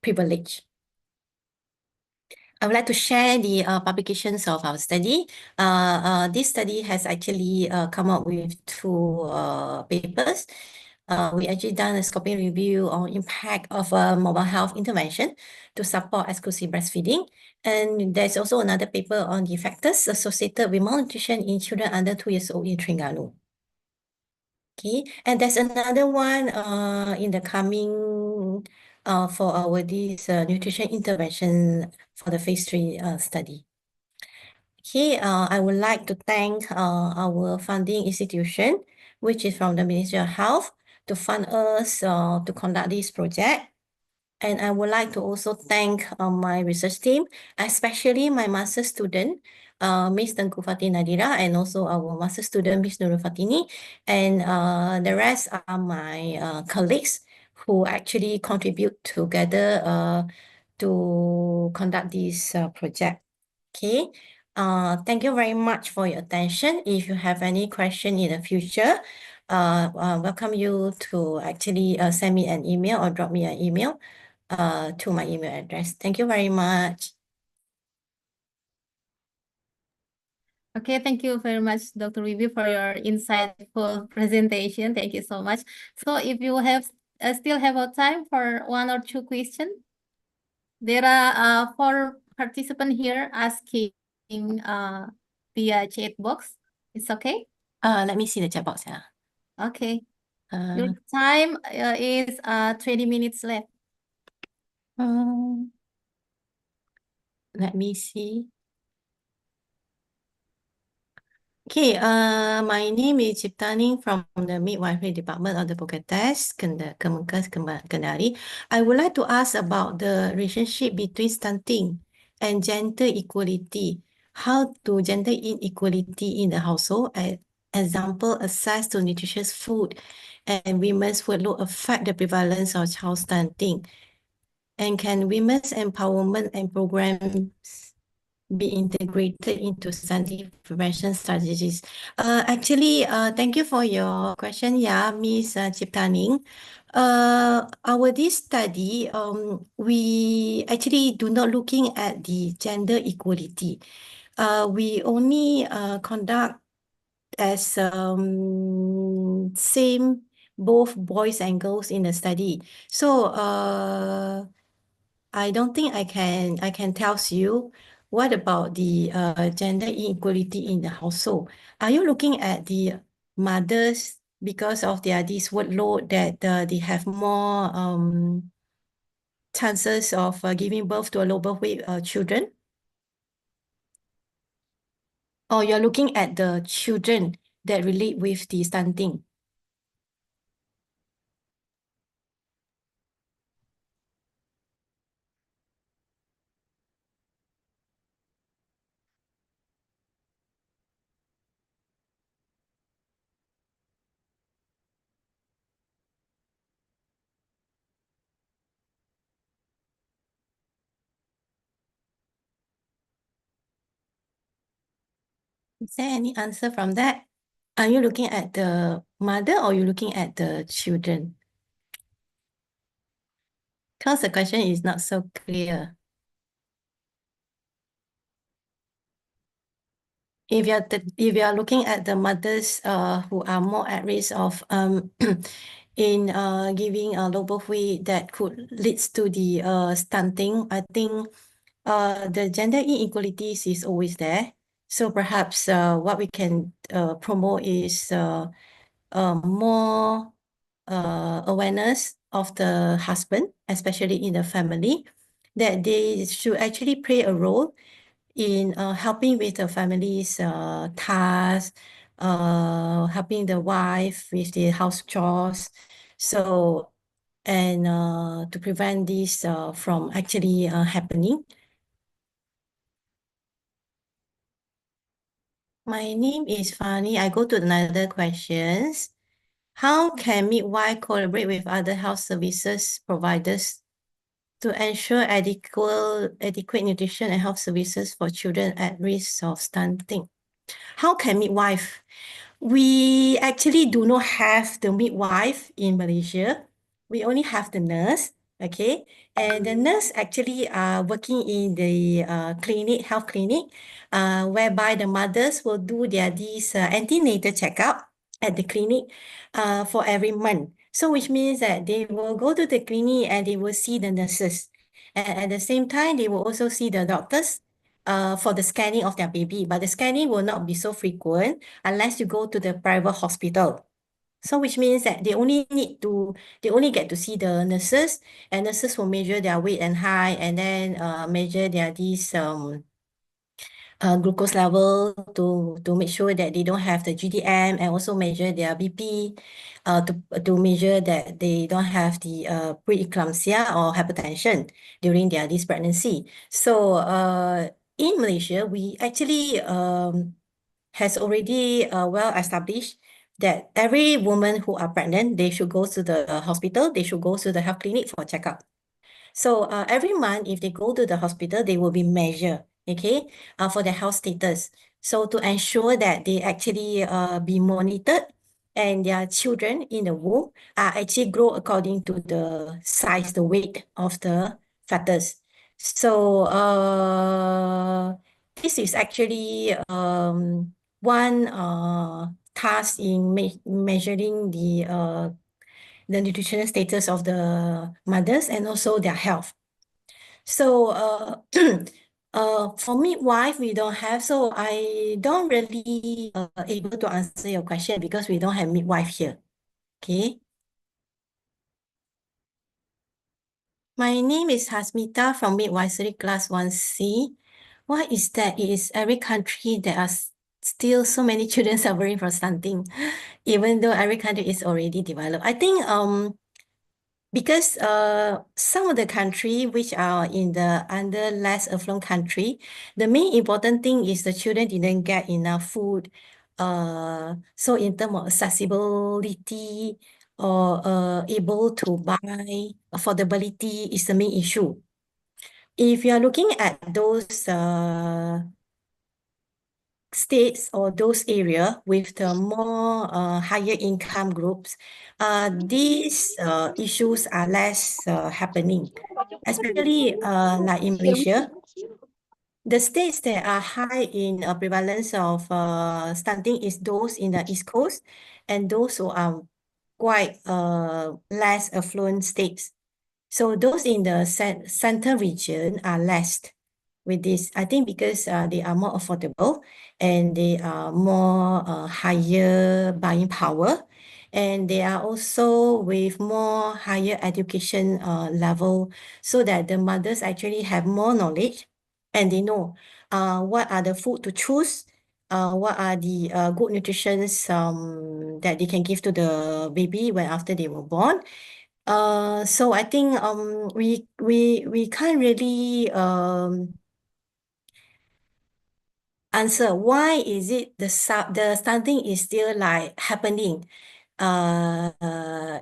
privilege. I would like to share the publications of our study. This study has actually come up with two papers. We actually done a scoping review on impact of mobile health intervention to support exclusive breastfeeding. And there's also another paper on the factors associated with malnutrition in children under 2 years old in Terengganu. Okay, and there's another one in the coming for our this nutrition intervention for the phase 3 study. Okay, I would like to thank our funding institution, which is from the Ministry of Health, to fund us to conduct this project. And I would like to also thank my research team, especially my master student, Ms. Tengku Fatih Nadira, and also our master student, Ms. Nurul Fatini, and the rest are my colleagues who actually contribute together to conduct this project. Okay, thank you very much for your attention. If you have any question in the future, welcome you to actually send me an email or drop me an email to my email address. Thank you very much. Okay, thank you very much, Dr. Wibi, for your insightful presentation. Thank you so much. So if you have still have a time for 1 or 2 questions, there are 4 participants here asking via chat box. It's okay? Let me see the chat box. Okay. Your time is 20 minutes left. Let me see. Okay, my name is Ciptaning from the Midwifery Department of the Poltekkes, Kemenkes, Kendari. I would like to ask about the relationship between stunting and gender equality. How do gender inequality in the household, example, access to nutritious food and women's workload affect the prevalence of child stunting? And can women's empowerment and programs be integrated into stunting prevention strategies? Actually, thank you for your question, Miss Ciptaning. This study, we actually do not looking at the gender equality. We only conduct as same both boys and girls in the study. So I don't think I can tell you what about the gender inequality in the household. Are you looking at the mothers because of this workload that they have more chances of giving birth to a lower weight children? Or you're looking at the children that relate with the stunting? Is there any answer from that? Are you looking at the mother or you looking at the children? Because the question is not so clear. If you're looking at the mothers who are more at risk of in giving a low birth weight that could leads to the stunting, I think the gender inequalities is always there. So perhaps what we can promote is more awareness of the husband, especially in the family, that they should actually play a role in helping with the family's tasks, helping the wife with the house chores. So, and to prevent this from actually happening. My name is Fani. I go to another questions. How can midwife collaborate with other health services providers to ensure adequate nutrition and health services for children at risk of stunting? How can midwife? We actually do not have the midwife in Malaysia. We only have the nurse, Okay, and the nurse actually are working in the health clinic, whereby the mothers will do this antenatal checkup at the clinic for every month. So which means that they will go to the clinic and they will see the nurses. And at the same time, they will also see the doctors for the scanning of their baby. But the scanning will not be so frequent unless you go to the private hospital. So which means that they only get to see the nurses, and nurses will measure their weight and height, and then measure these glucose level to make sure that they don't have the GDM, and also measure their BP to measure that they don't have the preeclampsia or hypertension during this pregnancy. So in Malaysia, we actually has already well established that every woman who are pregnant, they should go to the hospital, they should go to the health clinic for checkup. So every month, if they go to the hospital, they will be measured, okay, for their health status. So to ensure that they actually be monitored and their children in the womb are actually grow according to the size, the weight of the fetus. So this is actually one task in measuring the nutritional status of the mothers and also their health. So for midwife, we don't have, so I don't really able to answer your question because we don't have midwife here. Okay. My name is Hasmita from Midwifery Class 1C. Why is that? It is every country there are still so many children suffering from stunting, even though every country is already developed. I think because some of the country which are in the under less affluent country, the main important thing is the children didn't get enough food. So in terms of accessibility or able to buy, affordability is the main issue. If you are looking at those states or those area with the more higher income groups, these issues are less happening, especially like in Malaysia. The states that are high in prevalence of stunting is those in the East Coast and those who are quite less affluent states. So those in the center region are less with this. I think because they are more affordable and they are more higher buying power, and they are also with more higher education level, so that the mothers actually have more knowledge and they know what are the food to choose, what are the good nutritions that they can give to the baby when after they were born. So I think we can't really answer why is it the stunting is still like happening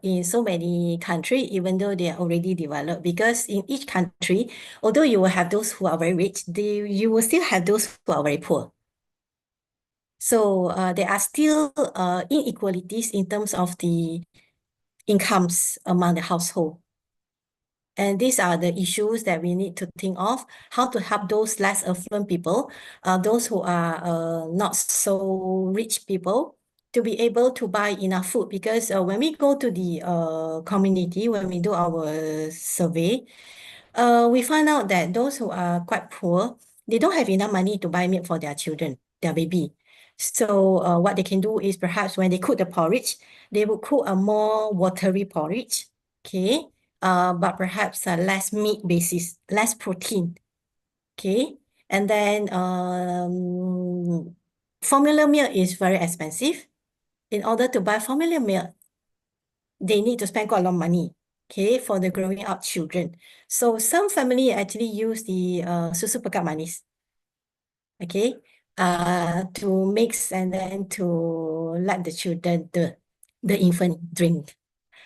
in so many countries, even though they are already developed. Because in each country, although you will have those who are very rich, you will still have those who are very poor. So there are still inequalities in terms of the incomes among the household. And these are the issues that we need to think of, how to help those less affluent people, those who are not so rich people, to be able to buy enough food. Because when we go to the community, when we do our survey, we find out that those who are quite poor, they don't have enough money to buy milk for their children, their baby. So what they can do is perhaps when they cook the porridge, they will cook a more watery porridge, okay? But perhaps less meat basis, less protein, okay? And then formula milk is very expensive. In order to buy formula milk, they need to spend quite a lot of money, okay, for the growing up children. So some family actually use the susu pekat manis, okay, to mix and then to let the children, the infant drink.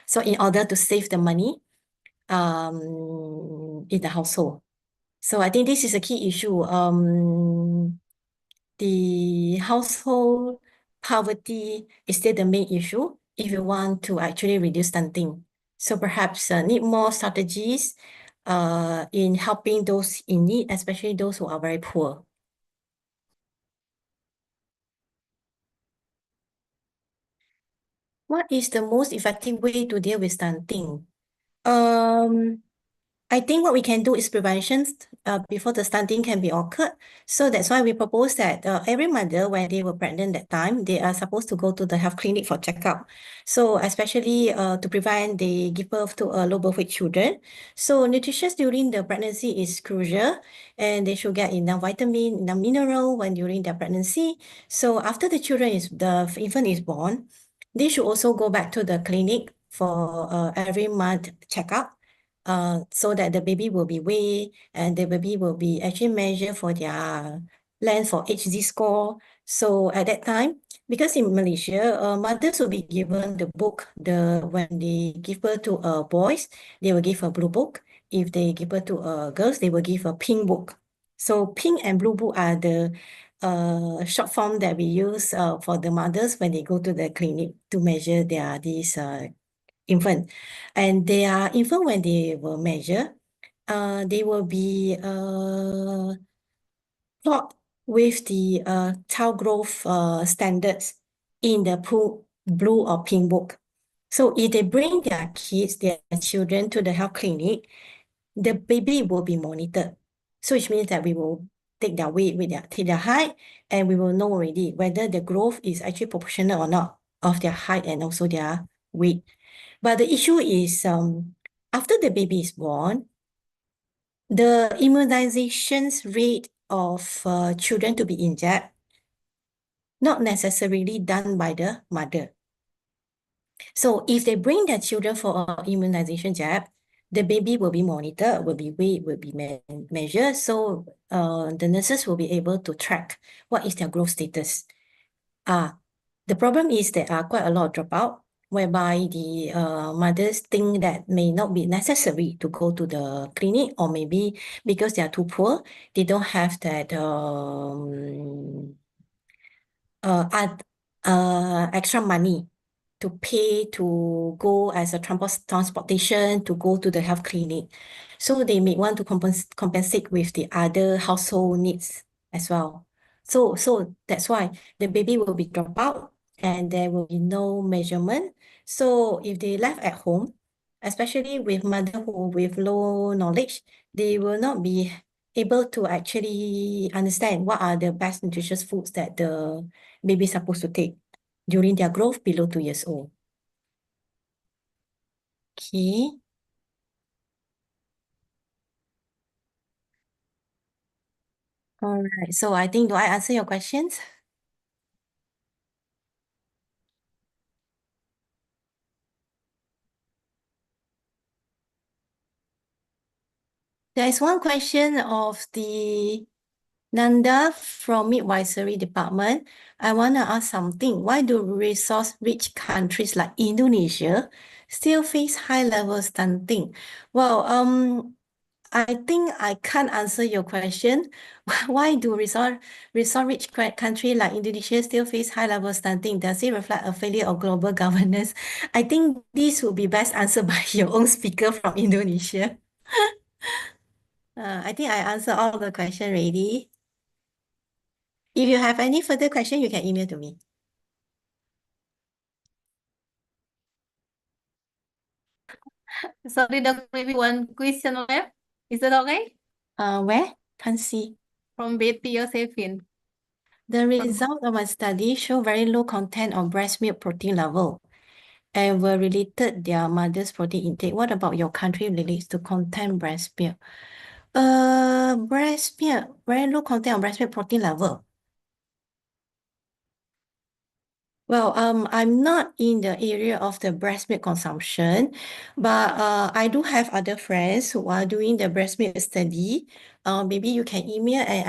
So in order to save the money in the household. So I think this is a key issue. The household poverty is still the main issue if you want to actually reduce stunting. So perhaps need more strategies in helping those in need, especially those who are very poor. What is the most effective way to deal with stunting? I think what we can do is prevention before the stunting can be occurred. So that's why we propose that every mother, when they were pregnant that time, they are supposed to go to the health clinic for checkup. So especially to prevent they give birth to low birth weight children. So nutrition during the pregnancy is crucial, and they should get enough vitamin, enough mineral when during their pregnancy. So after the infant is born, they should also go back to the clinic for every month checkup so that the baby will be weighed and the baby will be actually measured for their length for HZ score. So at that time, because in Malaysia, mothers will be given the book, when they give birth to boys, they will give a blue book. If they give birth to girls, they will give a pink book. So pink and blue book are the short form that we use for the mothers when they go to the clinic to measure these infant. And their infant, when they will measure, they will be plot with the child growth standards in the blue or pink book. So if they bring their kids, their children to the health clinic, the baby will be monitored. So which means that we will take their weight, take their height, and we will know already whether the growth is actually proportional or not of their height and also their weight. But the issue is after the baby is born, the immunization rate of children to be injected, not necessarily done by the mother. So if they bring their children for an immunization jab, the baby will be monitored, will be weighed, will be measured. So the nurses will be able to track what is their growth status. The problem is there are quite a lot of dropout, whereby the mothers think that may not be necessary to go to the clinic, or maybe because they are too poor, they don't have that extra money to pay to go as a transportation to go to the health clinic. So they may want to compensate with the other household needs as well. So that's why the baby will be dropped out and there will be no measurement. So if they left at home, especially with mother who with low knowledge, they will not be able to actually understand what are the best nutritious foods that the baby is supposed to take during their growth below 2 years old. Okay. All right. So I think, do I answer your questions? There is one question of the Nanda from Midwifery Department. I want to ask something. Why do resource-rich countries like Indonesia still face high-level stunting? Well, I think I can't answer your question. Why do resource-rich country like Indonesia still face high-level stunting? Does it reflect a failure of global governance? I think this will be best answered by your own speaker from Indonesia. I think I answered all the question already. If you have any further question, you can email to me. Sorry, Dr. Maybe one question left. Is that okay? Where? Can't see. From Betty Josephine. The result of my study show very low content of breast milk protein level and were related their mother's protein intake. What about your country relates to content breast milk? Breast milk, very low content of breast milk protein level. Well, I'm not in the area of the breast milk consumption, but I do have other friends who are doing the breast milk study. Maybe you can email and